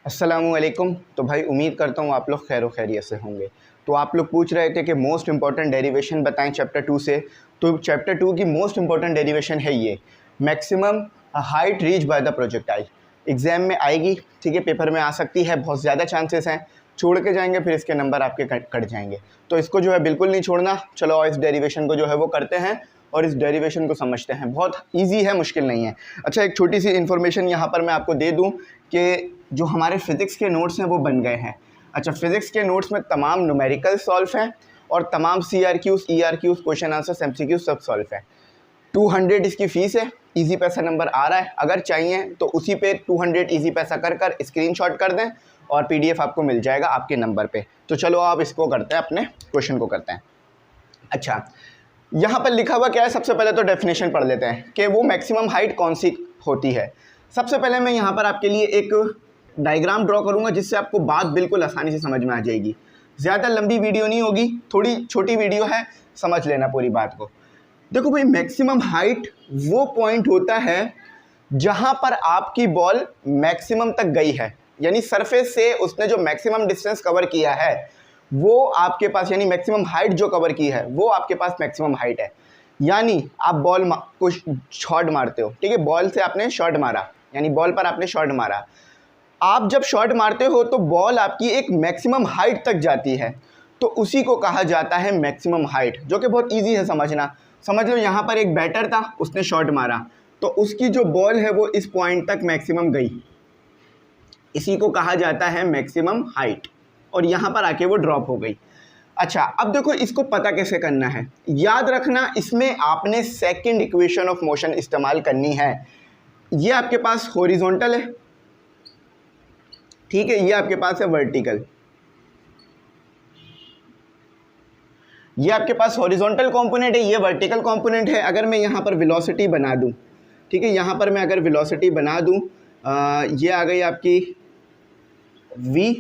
अस्सलामुअलैकुम। तो भाई उम्मीद करता हूँ आप लोग खैर खैरियत से होंगे। तो आप लोग पूछ रहे थे कि मोस्ट इंपॉर्टेंट डेरिवेशन बताएं चैप्टर 2 से। तो चैप्टर 2 की मोस्ट इंपॉर्टेंट डेरिवेशन है ये, maximum height reach by the projectile. Exam में आएगी, ठीक है, पेपर में आ सकती है, बहुत ज़्यादा चांसेस हैं। छोड़ के जाएंगे फिर इसके नंबर आपके कट जाएंगे, तो इसको जो है बिल्कुल नहीं छोड़ना। चलो और इस डेरिवेशन को जो है वो करते हैं और इस डेरिवेशन को समझते हैं। बहुत इजी है, मुश्किल नहीं है। अच्छा, एक छोटी सी इन्फॉर्मेशन यहाँ पर मैं आपको दे दूँ कि जो हमारे फिज़िक्स के नोट्स हैं वो बन गए हैं। अच्छा, फिज़िक्स के नोट्स में तमाम न्यूमेरिकल सॉल्व हैं और तमाम CRQs, ERQs, question answer, MCQs सब सॉल्व हैं। 200 इसकी फ़ीस है, इजी पैसा नंबर आ रहा है। अगर चाहिए तो उसी पे 200 इजी पैसा कर स्क्रीनशॉट कर दें और PDF आपको मिल जाएगा आपके नंबर पे। तो चलो आप इसको करते हैं, अपने क्वेश्चन को करते हैं। अच्छा, यहाँ पर लिखा हुआ क्या है, सबसे पहले तो डेफिनेशन पढ़ लेते हैं कि वो मैक्सिमम हाइट कौन सी होती है। सबसे पहले मैं यहाँ पर आपके लिए एक डायग्राम ड्रॉ करूँगा जिससे आपको बात बिल्कुल आसानी से समझ में आ जाएगी। ज़्यादा लंबी वीडियो नहीं होगी, थोड़ी छोटी वीडियो है, समझ लेना पूरी बात को। देखो भाई, मैक्सिमम हाइट वो पॉइंट होता है जहाँ पर आपकी बॉल मैक्सिमम तक गई है, यानी सरफेस से उसने जो मैक्सिमम डिस्टेंस कवर किया है वो आपके पास, यानी मैक्सिमम हाइट जो कवर की है वो आपके पास मैक्सिमम हाइट है। यानी आप बॉल को शॉट मारते हो, ठीक है, बॉल से आपने शॉट मारा, यानी बॉल पर आपने शॉट मारा। आप जब शॉट मारते हो तो बॉल आपकी एक मैक्सिमम हाइट तक जाती है, तो उसी को कहा जाता है मैक्सिमम हाइट, जो कि बहुत इजी है समझना। समझ लो यहाँ पर एक बैटर था, उसने शॉट मारा तो उसकी जो बॉल है वो इस पॉइंट तक मैक्सिमम गई, इसी को कहा जाता है मैक्सिमम हाइट, और यहाँ पर आके वो ड्रॉप हो गई। अच्छा, अब देखो इसको पता कैसे करना है। याद रखना, इसमें आपने सेकंड इक्वेशन ऑफ मोशन इस्तेमाल करनी है। ये आपके पास हॉरिजॉन्टल है, ठीक है, ये आपके पास है वर्टिकल। ये आपके पास हॉरिजॉन्टल कंपोनेंट है, ये वर्टिकल कंपोनेंट है। अगर मैं यहाँ पर वेलोसिटी बना दूँ, ठीक है, यहाँ पर मैं अगर वेलोसिटी बना दूँ, ये आ गई आपकी v,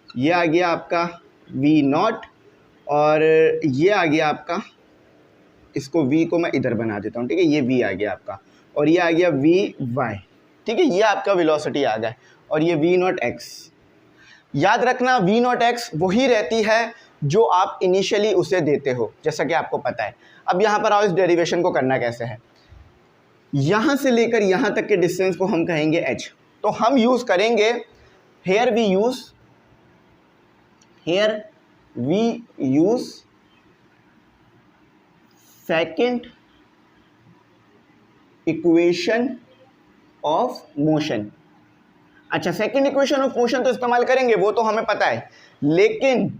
ये आ गया आपका v0, और ये आ गया आपका, इसको v को मैं इधर बना देता हूँ, ठीक है, ये v आ गया आपका, और ये आ गया vy, ठीक है, ये आपका वेलोसिटी आ गया, और ये v0x। याद रखना, v0x वही रहती है जो आप इनिशियली उसे देते हो, जैसा कि आपको पता है। अब यहाँ पर आओ, इस डेरिवेशन को करना कैसे है। यहाँ से लेकर यहाँ तक के डिस्टेंस को हम कहेंगे h। तो हम यूज़ करेंगे, here we use second equation of motion. अच्छा, सेकंड इक्वेशन ऑफ मोशन तो इस्तेमाल करेंगे, वो तो हमें पता है, लेकिन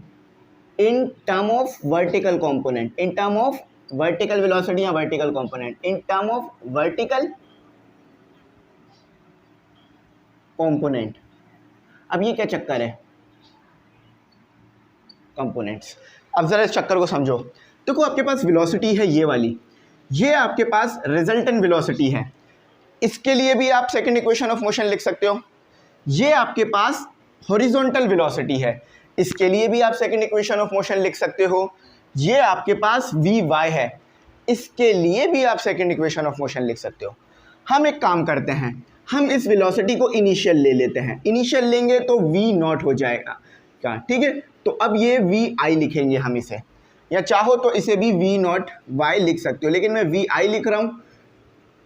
in term of vertical component, in term of vertical velocity या vertical component, in term of vertical component. अब ये क्या चक्कर है, कंपोनेंट्स। अब जरा इस चक्कर को समझो। देखो, आपके पास वेलोसिटी है ये वाली, ये आपके पास रिजल्टेंट वेलोसिटी है, इसके लिए भी आप सेकंड इक्वेशन ऑफ मोशन लिख सकते हो। ये आपके पास हॉरिजॉन्टल वेलोसिटी है, इसके लिए भी आप सेकंड इक्वेशन ऑफ मोशन लिख सकते हो। ये आपके पास Vy है, इसके लिए भी आप सेकंड इक्वेशन ऑफ मोशन लिख सकते हो। हम एक काम करते हैं, हम इस वेलोसिटी को इनिशियल ले लेते हैं। इनिशियल लेंगे तो v0 हो जाएगा क्या, ठीक है। तो अब ये Vi लिखेंगे हम इसे, या चाहो तो इसे भी v0y लिख सकते हो, लेकिन मैं Vi लिख रहा हूँ।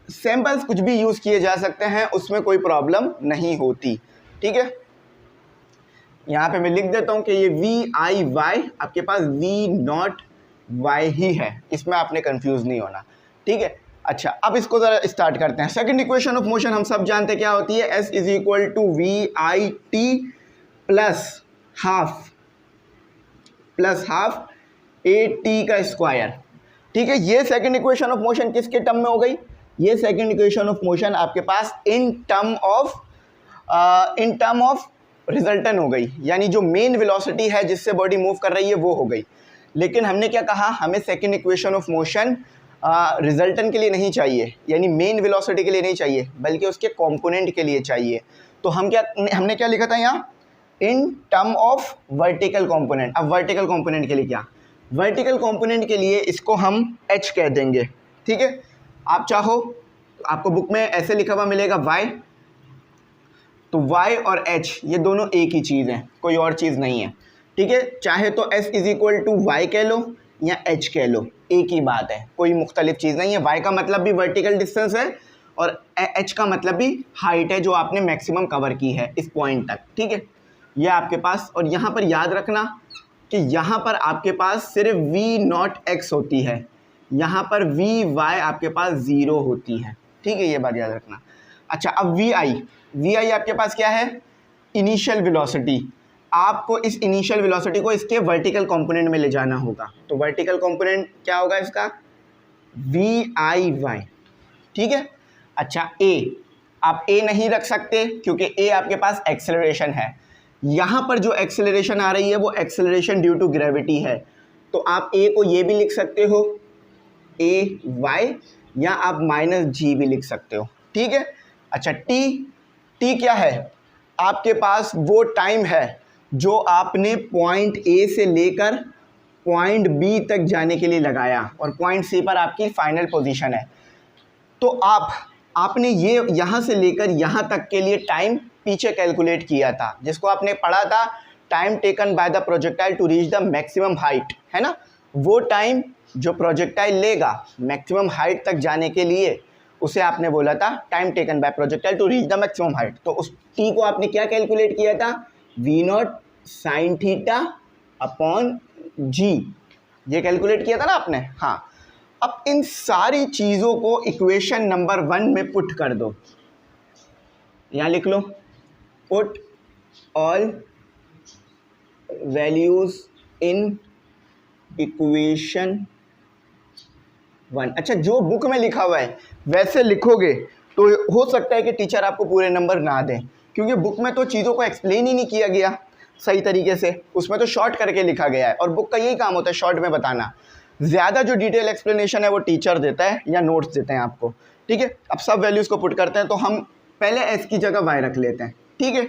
सैम्पल्स कुछ भी यूज़ किए जा सकते हैं, उसमें कोई प्रॉब्लम नहीं होती, ठीक है। यहाँ पे मैं लिख देता हूँ कि ये VIY आपके पास V0y ही है, इसमें आपने कंफ्यूज नहीं होना, ठीक है। अच्छा, अब इसको ज़रा स्टार्ट करते हैं। सेकंड इक्वेशन ऑफ मोशन हम सब जानते हैं क्या होती है, S is equal to VIT plus half AT का स्क्वायर, ठीक है। ये सेकंड इक्वेशन ऑफ मोशन किसके टर्म में हो गई, ये सेकंड इक्वेशन ऑफ मोशन आपके पास इन टर्म ऑफ रिजल्टेंट हो गई, यानी जो मेन वेलोसिटी है जिससे बॉडी मूव कर रही है वो हो गई। लेकिन हमने क्या कहा, हमें second equation of motion resultant के लिए नहीं चाहिए, यानी मेन वेलोसिटी के लिए नहीं चाहिए, बल्कि उसके कंपोनेंट के लिए चाहिए। तो हमने क्या लिखा था यहाँ, इन टर्म ऑफ वर्टिकल कंपोनेंट। अब वर्टिकल कंपोनेंट के लिए क्या, वर्टिकल कंपोनेंट के लिए इसको हम h कह देंगे, ठीक है। आप चाहो, आपको बुक में ऐसे लिखा हुआ मिलेगा y, तो y और h ये दोनों एक ही चीज़ है, कोई और चीज़ नहीं है, ठीक है। चाहे तो s is equal to Y कह लो या h कह लो, एक ही बात है, कोई मुख्तलिफ चीज़ नहीं है। y का मतलब भी वर्टिकल डिस्टेंस है और h का मतलब भी हाइट है जो आपने मैक्सिमम कवर की है इस पॉइंट तक, ठीक है। यह आपके पास, और यहाँ पर याद रखना कि यहाँ पर आपके पास सिर्फ v नॉट x होती है, यहाँ पर vy आपके पास 0 होती है, ठीक है, ये बात याद रखना। अच्छा, अब vi आपके पास क्या है, इनिशियल वेलोसिटी। आपको इस इनिशियल वेलोसिटी को इसके वर्टिकल कंपोनेंट में ले जाना होगा, तो वर्टिकल कंपोनेंट क्या होगा इसका, vi, ठीक है। अच्छा, a आप a नहीं रख सकते क्योंकि a आपके पास एक्सेलरेशन है, यहाँ पर जो एक्सेलरेशन आ रही है वो एक्सेलरेशन ड्यू टू ग्रेविटी है, तो आप a को ये भी लिख सकते हो ay, या आप -g भी लिख सकते हो, ठीक है। अच्छा, t क्या है, आपके पास वो टाइम है जो आपने पॉइंट A से लेकर पॉइंट B तक जाने के लिए लगाया और पॉइंट C पर आपकी फाइनल पोजीशन है। तो आपने ये यहाँ से लेकर यहाँ तक के लिए टाइम पीछे कैलकुलेट किया था, जिसको आपने पढ़ा था time taken by the projectile to reach the maximum height, है ना। वो टाइम जो प्रोजेक्टाइल लेगा मैक्सिमम हाइट तक जाने के लिए, उसे आपने बोला था time taken by projectile to reach the maximum height. तो उस टी को आपने क्या कैलकुलेट किया था, V naught sine theta upon G, ये कैलकुलेट किया था ना आपने। हाँ, अब इन सारी चीज़ों को इक्वेशन नंबर 1 में पुट कर दो, यहाँ लिख लो, put all values in equation 1। अच्छा, जो बुक में लिखा हुआ है वैसे लिखोगे तो हो सकता है कि टीचर आपको पूरे नंबर ना दें, क्योंकि बुक में तो चीज़ों को एक्सप्लेन ही नहीं किया गया सही तरीके से, उसमें तो शॉर्ट करके लिखा गया है और बुक का यही काम होता है शॉर्ट में बताना। ज़्यादा जो डिटेल एक्सप्लेनेशन है वो टीचर देता है या नोट्स देते हैं आपको, ठीक है। अब सब वैल्यूज़ को पुट करते हैं, तो हम पहले एस की जगह वाई रख लेते हैं, ठीक है।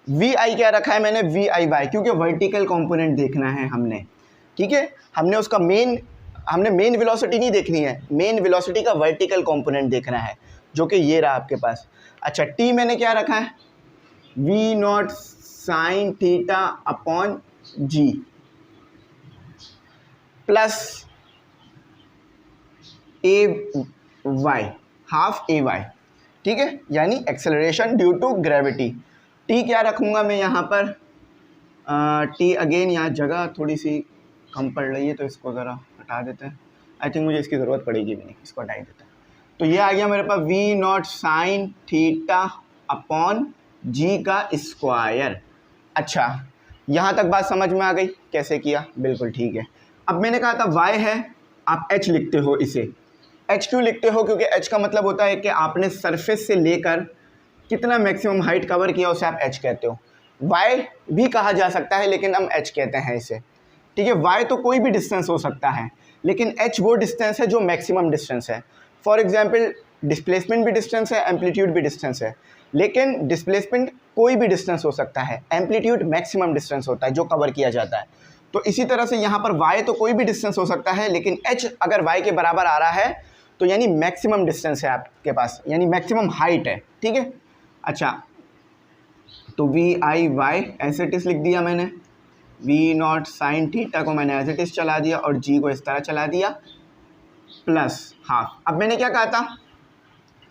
वी आई क्या रखा है मैंने, वी आई वाई, क्योंकि वर्टिकल कंपोनेंट देखना है हमने, ठीक है। हमने उसका मेन वेलोसिटी नहीं देखनी है, मेन वेलोसिटी का वर्टिकल कंपोनेंट देखना है, जो कि ये रहा आपके पास। अच्छा, टी मैंने क्या रखा है, V naught sine theta upon G plus A Y, half A Y, ठीक है, यानी acceleration due to gravity. T क्या रखूँगा मैं यहाँ पर, टी अगेन यहाँ जगह थोड़ी सी कम पड़ रही है तो इसको ज़रा हटा देते हैं, आई थिंक मुझे इसकी ज़रूरत पड़ेगी भी नहीं, इसको हटा देते हैं। तो ये आ गया मेरे पास V naught sine theta upon G का स्क्वायर। अच्छा, यहाँ तक बात समझ में आ गई कैसे किया, बिल्कुल ठीक है। अब मैंने कहा था y है, आप h लिखते हो, इसे h क्यों लिखते हो, क्योंकि h का मतलब होता है कि आपने सरफेस से लेकर कितना मैक्सिमम हाइट कवर किया उसे आप h कहते हो। y भी कहा जा सकता है लेकिन हम h कहते हैं इसे, ठीक है। y तो कोई भी डिस्टेंस हो सकता है, लेकिन h वो डिस्टेंस है जो मैक्सिमम डिस्टेंस है। फॉर एग्जांपल डिस्प्लेसमेंट भी डिस्टेंस है, एम्पलीट्यूड भी डिस्टेंस है, लेकिन डिस्प्लेसमेंट कोई भी डिस्टेंस हो सकता है, एम्पलीट्यूड मैक्सिमम डिस्टेंस होता है जो कवर किया जाता है। तो इसी तरह से यहाँ पर y तो कोई भी डिस्टेंस हो सकता है, लेकिन h अगर y के बराबर आ रहा है तो यानी मैक्सिमम डिस्टेंस है आपके पास, यानी मैक्सिमम हाइट है, ठीक है। अच्छा, तो V I Y as it is लिख दिया मैंने, वी नॉट साइन थीटा को मैंने एज इट इज़ चला दिया और जी को इस तरह चला दिया, प्लस हाफ। अब मैंने क्या कहा था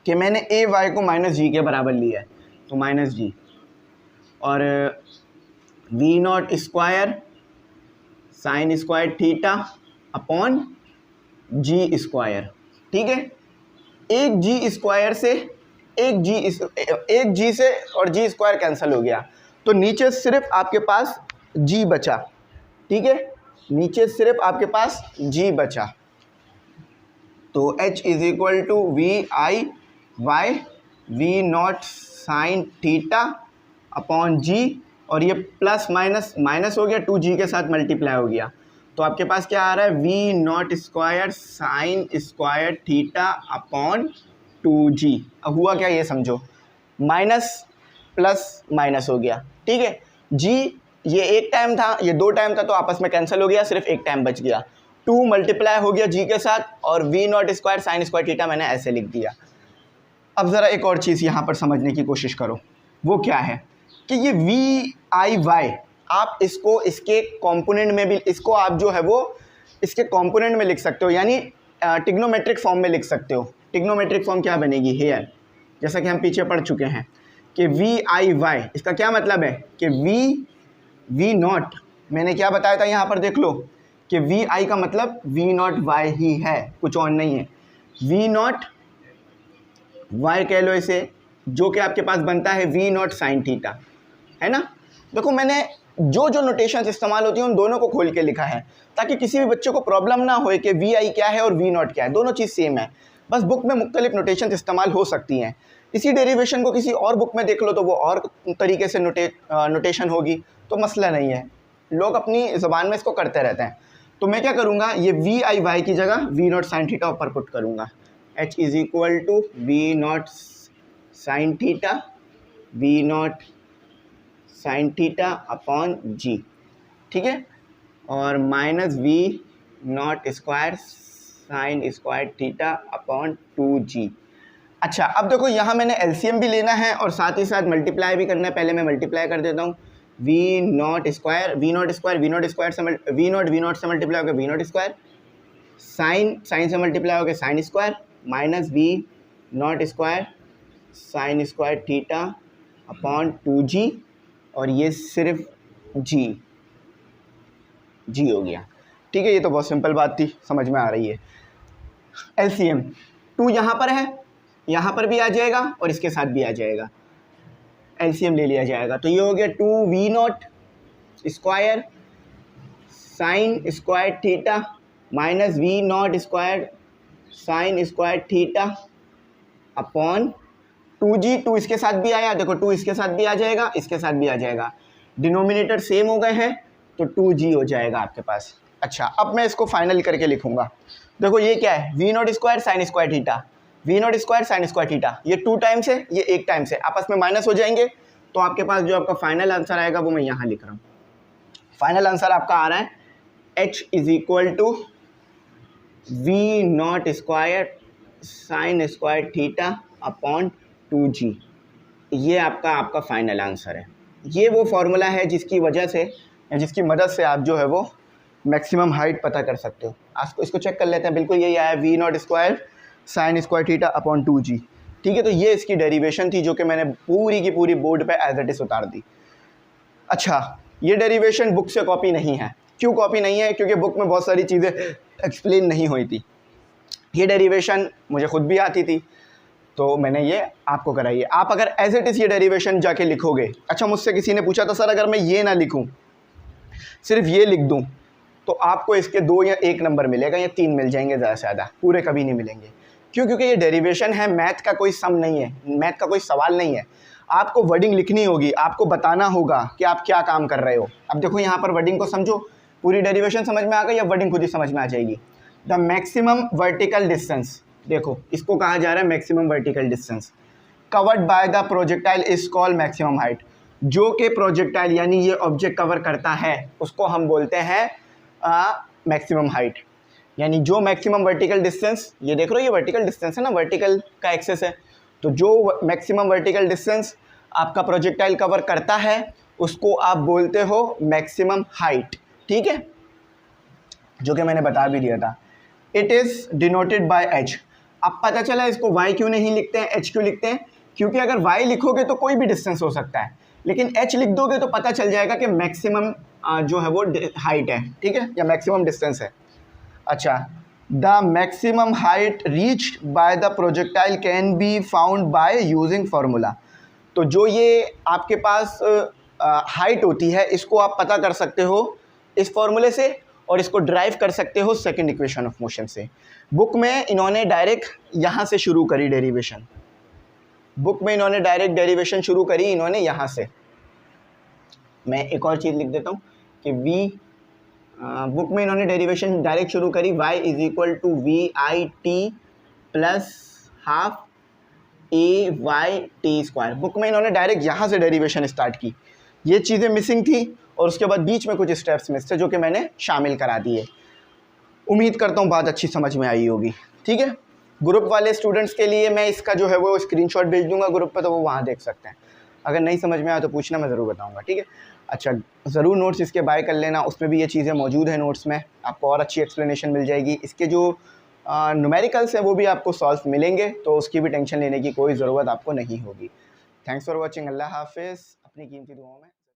कि मैंने ए वाई को माइनस जी के बराबर लिया है, तो माइनस जी, और V naught square sine square theta upon G square, ठीक है। एक जी स्क्वायर से एक जी से और जी स्क्वायर कैंसिल हो गया, तो नीचे सिर्फ आपके पास जी बचा, ठीक है, नीचे सिर्फ आपके पास जी बचा। तो h is equal to V I Y V naught sine theta upon G, और ये प्लस माइनस माइनस हो गया, 2g के साथ मल्टीप्लाई हो गया, तो आपके पास क्या आ रहा है, V naught square sine square theta upon 2g। अब हुआ क्या ये समझो, माइनस प्लस माइनस हो गया, ठीक है। g ये एक टाइम था, ये दो टाइम था, तो आपस में कैंसिल हो गया, सिर्फ एक टाइम बच गया, 2 मल्टीप्लाई हो गया g के साथ, और V naught square sine square theta मैंने ऐसे लिख दिया। अब ज़रा एक और चीज़ यहाँ पर समझने की कोशिश करो, वो क्या है कि ये वी आई वाई, आप इसको इसके कंपोनेंट में भी, इसको आप जो है वो इसके कंपोनेंट में लिख सकते हो, यानी टिग्नोमेट्रिक फॉर्म में लिख सकते हो। टिग्नोमेट्रिक फॉर्म क्या बनेगी हेयर, जैसा कि हम पीछे पढ़ चुके हैं कि वी आई वाई, इसका क्या मतलब है कि वी नॉट, मैंने क्या बताया था यहाँ पर देख लो कि वी आई का मतलब वी नॉट वाई ही है, कुछ और नहीं है। वी नॉट वाई कह लो इसे, जो कि आपके पास बनता है वी नॉट साइन थीटा, है ना। देखो मैंने जो जो नोटेशंस इस्तेमाल होती हैं उन दोनों को खोल के लिखा है ताकि किसी भी बच्चे को प्रॉब्लम ना हो कि वी आई क्या है और वी नॉट क्या है, दोनों चीज़ सेम है, बस बुक में मुख्तलिफ नोटेशंस इस्तेमाल हो सकती हैं। इसी डेरिवेशन को किसी और बुक में देख लो तो वो और तरीके से नोटेशन होगी, तो मसला नहीं है, लोग अपनी ज़बान में इसको करते रहते हैं। तो मैं क्या करूँगा, ये वी आई वाई की जगह वी नॉट साइन थीटा ऊपर पुट करूँगा, H is equal to V naught sine theta, V naught sine theta upon G, ठीक है, और minus V naught square sine square theta upon 2g। अच्छा अब देखो यहाँ मैंने एलसीएम भी लेना है और साथ ही साथ मल्टीप्लाई भी करना है। पहले मैं मल्टीप्लाई कर देता हूँ, वी नॉट स्क्वायर से वी नॉट से मल्टीप्लाई होकर वी नॉट स्क्वायर, साइन से मल्टीप्लाई होकर sine square, minus V naught square sine square theta upon 2g, और ये सिर्फ जी हो गया, ठीक है। ये तो बहुत सिंपल बात थी, समझ में आ रही है। एलसीएम 2 यहाँ पर है, यहाँ पर भी आ जाएगा और इसके साथ भी आ जाएगा, एलसीएम ले लिया जाएगा। तो ये हो गया 2 V naught square sine square theta minus V naught square sine square theta upon 2g। 2 इसके साथ भी आया, देखो 2 इसके साथ भी आ जाएगा, इसके साथ भी आ जाएगा, डिनोमिनेटर सेम हो गए हैं तो 2g हो जाएगा आपके पास। अच्छा अब मैं इसको फाइनल करके लिखूंगा, देखो ये क्या है, V naught square sine square theta, V naught square sine square theta, ये 2 टाइम्स है, ये 1 टाइम्स है, आपस में माइनस हो जाएंगे, तो आपके पास जो आपका फाइनल आंसर आएगा वो मैं यहाँ लिख रहा हूँ। फाइनल आंसर आपका आ रहा है h is equal to V naught square sine square theta upon 2g। ये आपका फाइनल आंसर है। ये वो फॉर्मूला है जिसकी वजह से या जिसकी मदद से आप जो है वो मैक्सिमम हाइट पता कर सकते हो। आपको इसको चेक कर लेते हैं, बिल्कुल यही आया, V naught square sine square theta upon 2g, ठीक है। तो ये इसकी डेरिवेशन थी जो कि मैंने पूरी की पूरी बोर्ड पे एज इट इज उतार दी। अच्छा ये डेरिवेशन बुक से कॉपी नहीं है, क्यों कॉपी नहीं है, क्योंकि बुक में बहुत सारी चीज़ें एक्सप्लेन नहीं हुई थी। ये डेरिवेशन मुझे खुद भी आती थी तो मैंने ये आपको कराई है। आप अगर एज इट इज़ ये डेरिवेशन जाके लिखोगे, अच्छा मुझसे किसी ने पूछा था सर अगर मैं ये ना लिखूं सिर्फ ये लिख दूं तो आपको इसके 2 या 1 नंबर मिलेगा या 3 मिल जाएंगे, ज़्यादा से ज़्यादा, पूरे कभी नहीं मिलेंगे। क्यों, क्योंकि ये डेरिवेशन है, मैथ का कोई सम नहीं है, मैथ का कोई सवाल नहीं है। आपको वर्डिंग लिखनी होगी, आपको बताना होगा कि आप क्या काम कर रहे हो। अब देखो यहाँ पर वर्डिंग को समझो, पूरी डेरिवेशन समझ में आ गई या वर्डिंग खुद ही समझ में आ जाएगी। द मैक्सिमम वर्टिकल डिस्टेंस, देखो इसको कहा जा रहा है maximum vertical distance covered by the projectile is called maximum height. जो कि प्रोजेक्टाइल यानी ये ऑब्जेक्ट कवर करता है उसको हम बोलते हैं मैक्सिमम हाइट। यानी जो मैक्सिमम वर्टिकल डिस्टेंस, ये देख रहे हो ये वर्टिकल डिस्टेंस है ना, वर्टिकल का एक्सेस है, तो जो मैक्सिमम वर्टिकल डिस्टेंस आपका प्रोजेक्टाइल कवर करता है उसको आप बोलते हो मैक्सिमम हाइट, ठीक है, जो कि मैंने बता भी दिया था। It is denoted by H. अब पता चला इसको y क्यों नहीं लिखते हैं, h क्यों लिखते हैं, क्योंकि अगर y लिखोगे तो कोई भी डिस्टेंस हो सकता है, लेकिन h लिख दोगे तो पता चल जाएगा कि मैक्सिमम जो है वो हाइट है, ठीक है, या मैक्सिमम डिस्टेंस है। अच्छा, the maximum height reached by the projectile can be found by using formula. तो जो ये आपके पास हाइट होती है इसको आप पता कर सकते हो इस फॉर्मूले से, और इसको ड्राइव कर सकते हो सेकंड इक्वेशन ऑफ मोशन से। बुक में इन्होंने डायरेक्ट यहाँ से शुरू करी डेरिवेशन, बुक में इन्होंने डायरेक्ट डेरिवेशन शुरू करी इन्होंने यहाँ से। मैं एक और चीज़ लिख देता हूँ कि बुक में इन्होंने डेरिवेशन डायरेक्ट शुरू करी, y is equal to V I T plus half A Y T square. Book में इन्होंने डायरेक्ट यहाँ से डेरिवेशन स्टार्ट की, ये चीज़ें मिसिंग थी और उसके बाद बीच में कुछ स्टेप्स मिस थे जो कि मैंने शामिल करा दिए। उम्मीद करता हूँ बात अच्छी समझ में आई होगी, ठीक है। ग्रुप वाले स्टूडेंट्स के लिए मैं इसका जो है वो स्क्रीनशॉट भेज दूंगा ग्रुप पे, तो वो वहाँ देख सकते हैं। अगर नहीं समझ में आया तो पूछना, मैं ज़रूर बताऊँगा, ठीक है। अच्छा, ज़रूर नोट्स इसके बाय कर लेना, उसमें भी ये चीज़ें मौजूद हैं नोट्स में, आपको और अच्छी एक्सप्लेनेशन मिल जाएगी। इसके जो न्यूमेरिकल्स हैं वो भी आपको सॉल्व मिलेंगे, तो उसकी भी टेंशन लेने की कोई ज़रूरत आपको नहीं होगी। Thanks for watching. अल्लाह हाफ़िज़। अपनी कीमती दुआओं में